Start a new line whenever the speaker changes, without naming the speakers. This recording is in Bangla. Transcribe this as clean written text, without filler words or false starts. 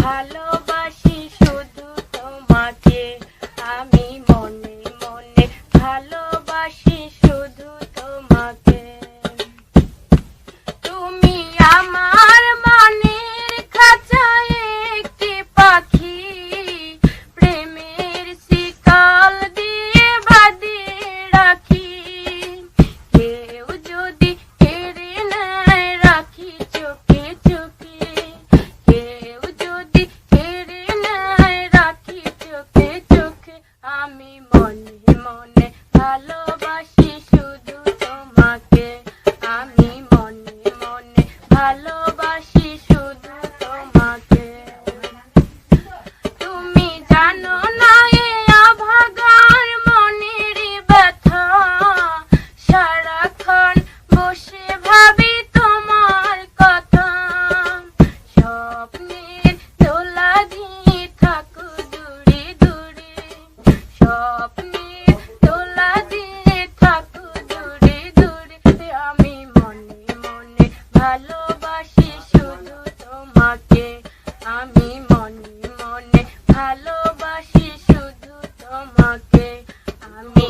ভালোবাসি শুধু তোমাকে, আমি মনে মনে ভালোবাসি শুধু তোমাকে। তুমি আমার মনের খাঁচায় একটি পাখি, প্রেমের শিকল দিয়ে বাঁধিয়ে রাখি। কেউ যদি কেড়ে নেয় রাখি চোখে চোখে, কেউ যদি কেড়ে নেয় রাখি চোখে চোখে। আমি মনে মনে ভালোবাসি শুধু তোমাকে, আমি মনে মনে ভালোবাসি শুধু তোমাকে। তুমি জানো না এ অভাগার মনের ব্যথা, সারাক্ষণ বসে ভাবি তোমার কথা। স্বপ্নের দোলা দিয়ে থাকো দূরে দূরে, স্বপ্নের দোলা দিয়ে থাকো দূরে দূরে। আমি মনে মনে ভালোবাসি শুধু তোমাকে, আমি মনে মনে ভালোবাসি শুধু তোমাকে। আমি